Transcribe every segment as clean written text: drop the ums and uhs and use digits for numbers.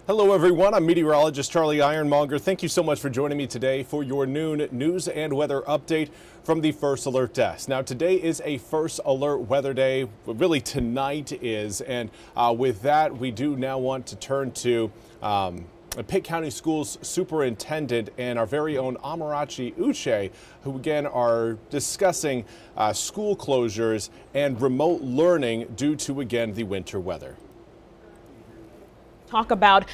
Hello everyone, I'm Meteorologist Charlie Ironmonger. Thank you so much for joining me today for your noon news and weather update from the First Alert Desk. Now today is a First Alert weather day, really tonight is, and with that we do now want to turn to Pitt County Schools Superintendent and our very own Amarachi Uche, who again are discussing school closures and remote learning due to again the winter weather. Talk about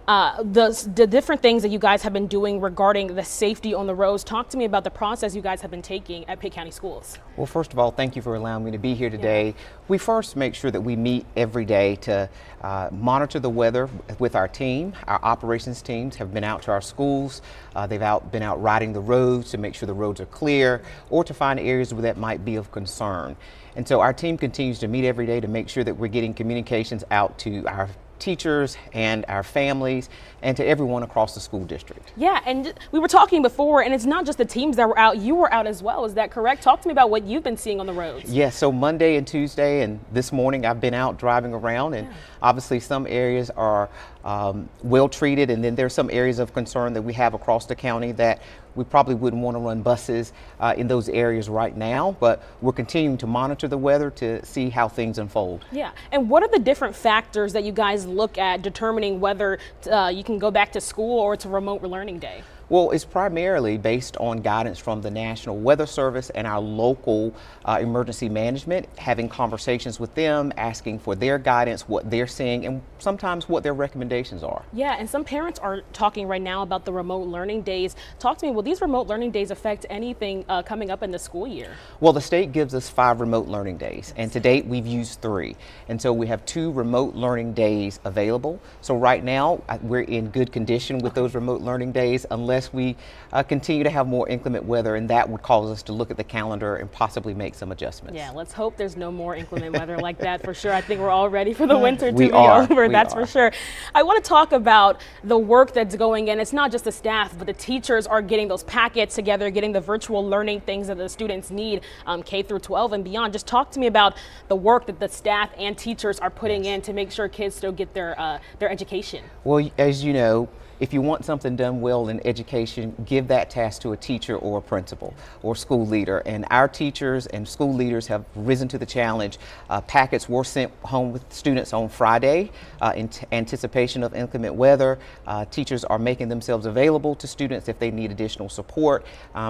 the different things that you guys have been doing regarding the safety on the roads. Talk to me about the process you guys have been taking at Pitt County Schools. Well, first of all, thank you for allowing me to be here today. We first make sure that we meet every day to monitor the weather with our team. Our operations teams have been out to our schools. They've been out riding the roads to make sure the roads are clear or to find areas where that might be of concern. And so our team continues to meet every day to make sure that we're getting communications out to our teachers and our families and to everyone across the school district. Yeah, and we were talking before, and it's not just the teams that were out, you were out as well. Is that correct? Talk to me about what you've been seeing on the roads. Yes, so Monday and Tuesday and this morning I've been out driving around, and obviously some areas are well treated, and then there's some areas of concern that we have across the county that we probably wouldn't want to run buses in those areas right now, but we're continuing to monitor the weather to see how things unfold. Yeah, and what are the different factors that you guys look at determining whether you can go back to school or it's a remote learning day? Well, it's primarily based on guidance from the National Weather Service and our local emergency management, having conversations with them, asking for their guidance, what they're seeing, and sometimes what their recommendations are. Yeah, and some parents are talking right now about the remote learning days. Talk to me, will these remote learning days affect anything coming up in the school year? Well, the state gives us 5 remote learning days, and to date we've used 3. And so we have 2 remote learning days available. So right now we're in good condition with those remote learning days, unless we continue to have more inclement weather, and that would cause us to look at the calendar and possibly make some adjustments. Yeah, let's hope there's no more inclement weather like that for sure. I think we're all ready for the winter to be over, that's for sure. I want to talk about the work that's going in. It's not just the staff, but the teachers are getting those packets together, getting the virtual learning things that the students need, K through 12 and beyond. Just talk to me about the work that the staff and teachers are putting in to make sure kids still get their education. Well, as you know, if you want something done well in education, give that task to a teacher or a principal or school leader. And our teachers and school leaders have risen to the challenge. Packets were sent home with students on Friday in anticipation of inclement weather. Teachers are making themselves available to students if they need additional support.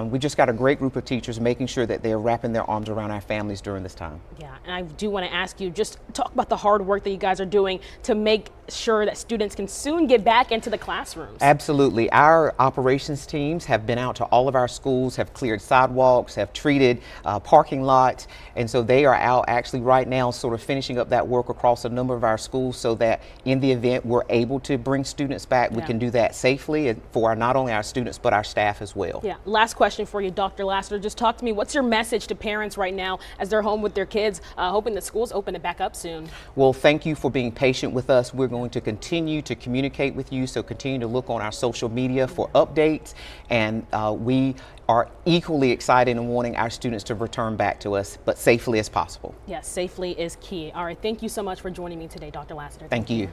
We just got a great group of teachers making sure that they're wrapping their arms around our families during this time. Yeah, and I do want to ask you, just talk about the hard work that you guys are doing to make sure that students can soon get back into the classroom. Absolutely. Our operations teams have been out to all of our schools, have cleared sidewalks, have treated parking lots, and so they are out actually right now sort of finishing up that work across a number of our schools so that in the event we're able to bring students back, we can do that safely and for not only our students but our staff as well. Yeah. Last question for you, Dr. Lassiter. Just talk to me, what's your message to parents right now as they're home with their kids, hoping the schools open it back up soon? Well, thank you for being patient with us. We're going to continue to communicate with you, so continue to look on our social media for updates, and we are equally excited and wanting our students to return back to us, but safely as possible. Yes, safely is key. All right, thank you so much for joining me today, Dr. Lassiter. Thank you.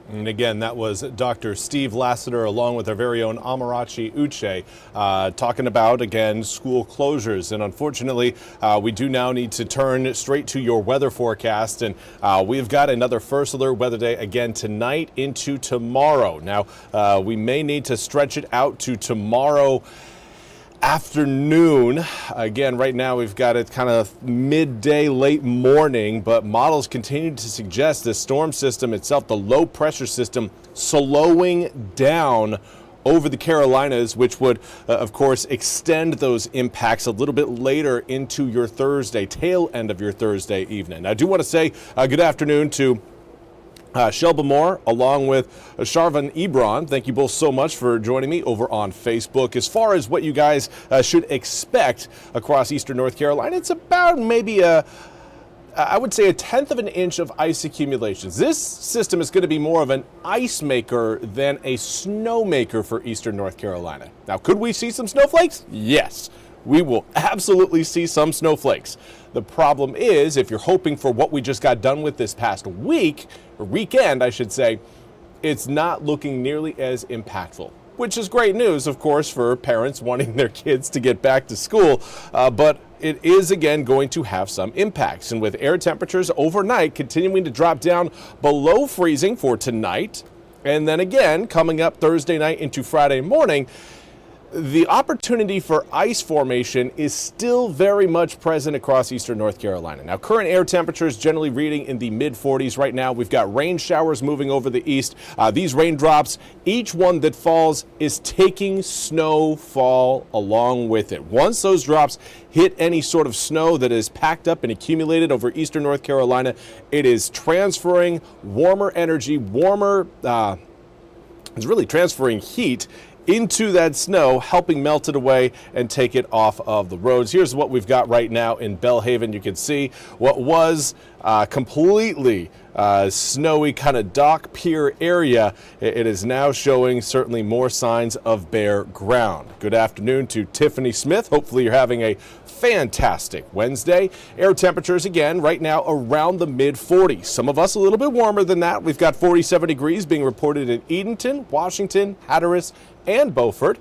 And again, that was Dr. Steve Lassiter along with our very own Amarachi Uche talking about, again, school closures. And unfortunately, we do now need to turn straight to your weather forecast. And we've got another First Alert weather day again tonight into tomorrow. Now, we may need to stretch it out to tomorrow afternoon. Again, right now we've got it kind of midday, late morning, but models continue to suggest the storm system itself, the low pressure system, slowing down over the Carolinas, which would, of course, extend those impacts a little bit later into your Thursday, tail end of your Thursday evening. I do want to say good afternoon to Shelba Moore, along with Sharvan Ebron. Thank you both so much for joining me over on Facebook. As far as what you guys should expect across eastern North Carolina, it's about maybe I would say 1/10 of an inch of ice accumulations. This system is going to be more of an ice maker than a snow maker for eastern North Carolina. Now, could we see some snowflakes? Yes, we will absolutely see some snowflakes. The problem is, if you're hoping for what we just got done with this past week, or weekend, I should say, it's not looking nearly as impactful, which is great news, of course, for parents wanting their kids to get back to school. But it is, again, going to have some impacts. And with air temperatures overnight continuing to drop down below freezing for tonight, and then again coming up Thursday night into Friday morning, the opportunity for ice formation is still very much present across eastern North Carolina. Now, current air temperatures generally reading in the mid-40s right now. We've got rain showers moving over the east. These raindrops, each one that falls is taking snowfall along with it. Once those drops hit any sort of snow that is packed up and accumulated over eastern North Carolina, it is transferring warmer energy, it's really transferring heat into that snow, helping melt it away and take it off of the roads. Here's what we've got right now in Belhaven. You can see what was completely snowy kind of dock pier area. It is now showing certainly more signs of bare ground. Good afternoon to Tiffany Smith. Hopefully you're having a fantastic Wednesday. Air temperatures again right now around the mid-40s. Some of us a little bit warmer than that. We've got 47 degrees being reported in Edenton, Washington, Hatteras, and Beaufort.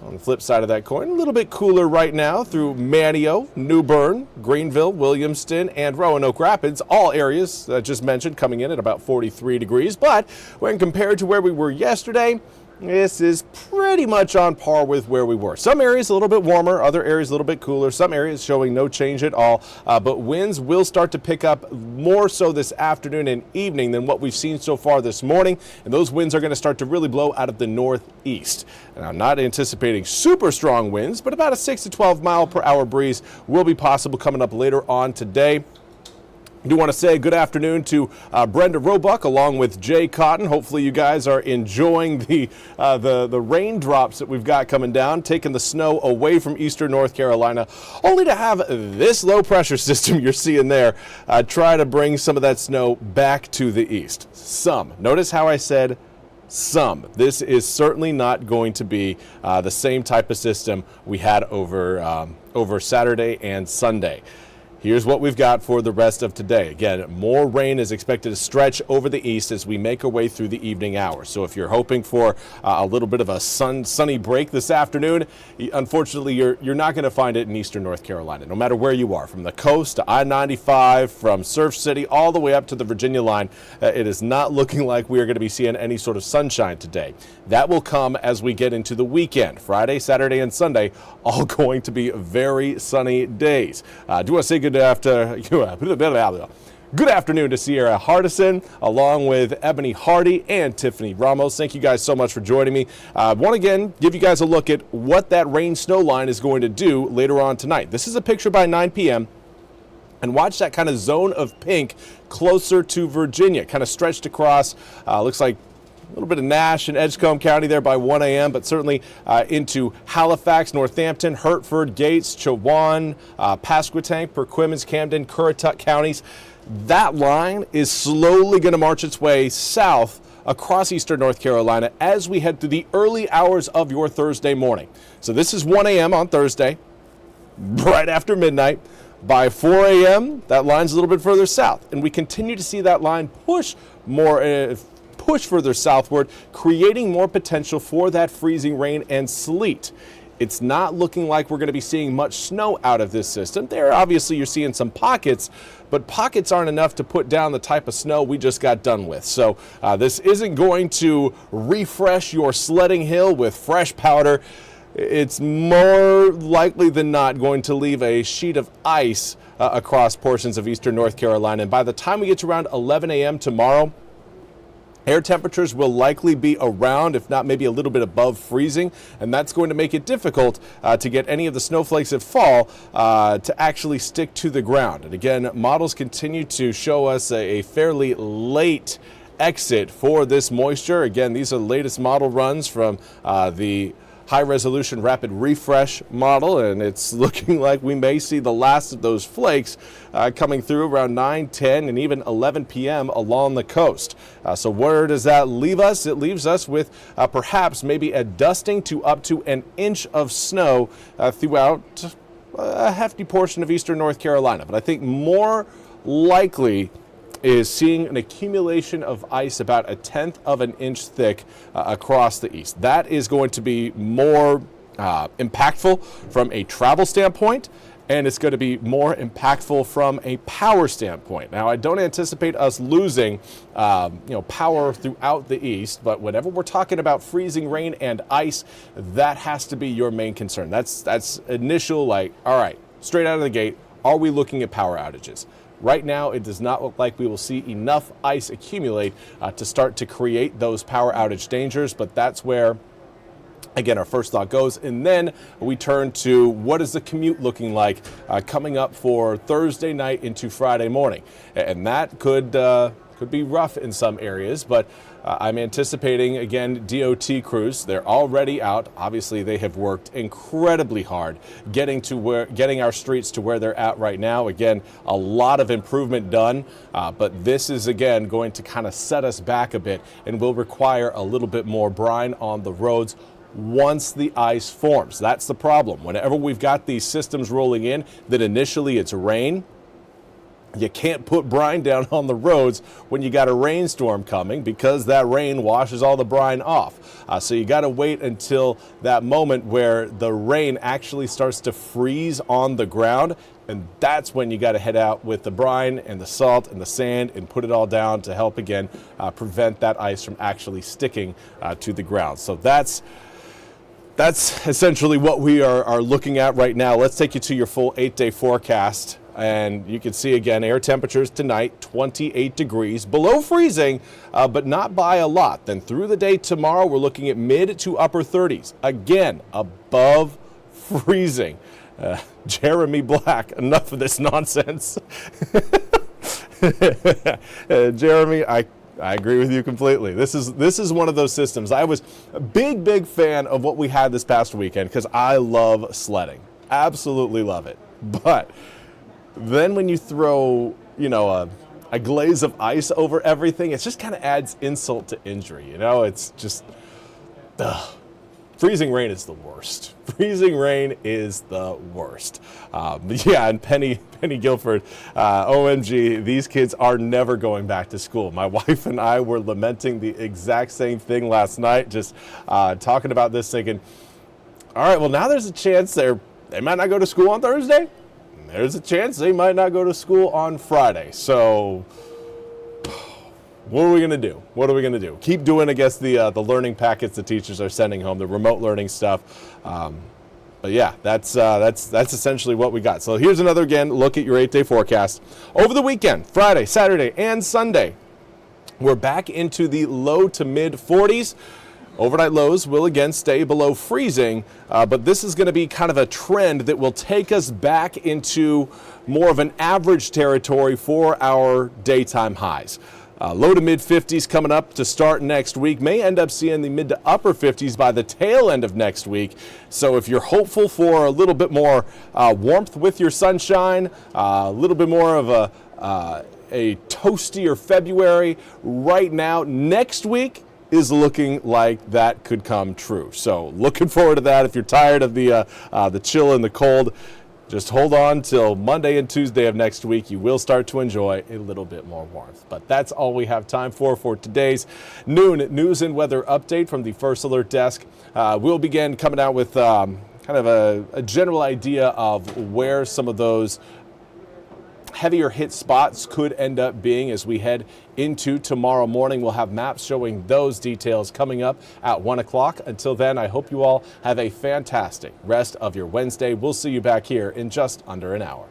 On the flip side of that coin, a little bit cooler right now through Manteo, New Bern, Greenville, Williamston, and Roanoke Rapids. All areas just mentioned coming in at about 43 degrees. But when compared to where we were yesterday, this is pretty much on par with where we were. Some areas a little bit warmer, other areas a little bit cooler, some areas showing no change at all. But winds will start to pick up more so this afternoon and evening than what we've seen so far this morning. And those winds are going to start to really blow out of the northeast. And I'm not anticipating super strong winds, but about a 6 to 12 mile per hour breeze will be possible coming up later on today. I do want to say good afternoon to Brenda Roebuck along with Jay Cotton. Hopefully you guys are enjoying the raindrops that we've got coming down, taking the snow away from eastern North Carolina, only to have this low pressure system you're seeing there try to bring some of that snow back to the east. Some. Notice how I said some. This is certainly not going to be the same type of system we had over Saturday and Sunday. Here's what we've got for the rest of today. Again, more rain is expected to stretch over the east as we make our way through the evening hours. So if you're hoping for a little bit of a sunny break this afternoon, unfortunately, you're not going to find it in eastern North Carolina, no matter where you are, from the coast to I-95, from Surf City, all the way up to the Virginia line. It is not looking like we are going to be seeing any sort of sunshine today. That will come as we get into the weekend. Friday, Saturday, and Sunday, all going to be very sunny days. I do want to say good afternoon to Sierra Hardison, along with Ebony Hardy and Tiffany Ramos. Thank you guys so much for joining me. I want to again give you guys a look at what that rain snow line is going to do later on tonight. This is a picture by 9 p.m. And watch that kind of zone of pink closer to Virginia, kind of stretched across, looks like a little bit of Nash and Edgecombe County there by 1 a.m., but certainly into Halifax, Northampton, Hertford, Gates, Chowan, Pasquotank, Perquimans, Camden, Currituck counties. That line is slowly going to march its way south across eastern North Carolina as we head through the early hours of your Thursday morning. So this is 1 a.m. on Thursday, right after midnight. By 4 a.m., that line's a little bit further south, and we continue to see that line push further southward, creating more potential for that freezing rain and sleet. It's not looking like we're going to be seeing much snow out of this system. There, obviously, you're seeing some pockets, but pockets aren't enough to put down the type of snow we just got done with. So this isn't going to refresh your sledding hill with fresh powder. It's more likely than not going to leave a sheet of ice across portions of eastern North Carolina. And by the time we get to around 11 a.m. tomorrow, air temperatures will likely be around, if not maybe a little bit above freezing, and that's going to make it difficult to get any of the snowflakes that fall to actually stick to the ground. And again, models continue to show us a fairly late exit for this moisture. Again, these are the latest model runs from the high-resolution rapid refresh model, and it's looking like we may see the last of those flakes coming through around 9, 10, and even 11 p.m. along the coast. So where does that leave us? It leaves us with perhaps maybe a dusting to up to an inch of snow throughout a hefty portion of eastern North Carolina. But I think more likely is seeing an accumulation of ice about 1/10 of an inch thick across the east. That is going to be more impactful from a travel standpoint, and it's going to be more impactful from a power standpoint. Now, I don't anticipate us losing power throughout the east, but whenever we're talking about freezing rain and ice, that has to be your main concern. That's initial, like, all right, straight out of the gate, are we looking at power outages? Right now, it does not look like we will see enough ice accumulate to start to create those power outage dangers, but that's where, again, our first thought goes. And then we turn to what is the commute looking like coming up for Thursday night into Friday morning. And that could be rough in some areas, but I'm anticipating, again, DOT crews. They're already out. Obviously, they have worked incredibly hard getting our streets to where they're at right now. Again, a lot of improvement done, but this is, again, going to kind of set us back a bit and will require a little bit more brine on the roads once the ice forms. That's the problem. Whenever we've got these systems rolling in, that initially it's rain, you can't put brine down on the roads when you got a rainstorm coming because that rain washes all the brine off. So you got to wait until that moment where the rain actually starts to freeze on the ground, and that's when you got to head out with the brine and the salt and the sand and put it all down to help, again, prevent that ice from actually sticking to the ground. So that's essentially what we are looking at right now. Let's take you to your full 8-day forecast. And you can see, again, air temperatures tonight, 28 degrees, below freezing, but not by a lot. Then through the day tomorrow, we're looking at mid to upper 30s. Again, above freezing. Jeremy Black, enough of this nonsense. Jeremy, I agree with you completely. This is one of those systems. I was a big fan of what we had this past weekend because I love sledding. Absolutely love it. But then when you throw, a glaze of ice over everything, it just kind of adds insult to injury. It's just, freezing rain is the worst. Freezing rain is the worst. And Penny Guilford, OMG, these kids are never going back to school. My wife and I were lamenting the exact same thing last night, just talking about this, thinking, all right, well, now there's a chance they might not go to school on Thursday. There's a chance they might not go to school on Friday. So what are we going to do? What are we going to do? Keep doing, I guess, the learning packets the teachers are sending home, the remote learning stuff. But yeah, that's essentially what we got. So here's another, again, look at your 8-day forecast. Over the weekend, Friday, Saturday, and Sunday, we're back into the low to mid 40s. Overnight lows will again stay below freezing, but this is going to be kind of a trend that will take us back into more of an average territory for our daytime highs. Low to mid 50s coming up to start next week. May end up seeing the mid to upper 50s by the tail end of next week. So if you're hopeful for a little bit more warmth with your sunshine, a little bit more of a toastier February right now, next week is looking like that could come true. So looking forward to that. If you're tired of the chill and the cold, just hold on till Monday and Tuesday of next week. You will start to enjoy a little bit more warmth. But that's all we have time for today's noon news and weather update from the First Alert Desk. We'll begin coming out with kind of a general idea of where some of those heavier hit spots could end up being as we head into tomorrow morning. We'll have maps showing those details coming up at 1 o'clock. Until then, I hope you all have a fantastic rest of your Wednesday. We'll see you back here in just under an hour.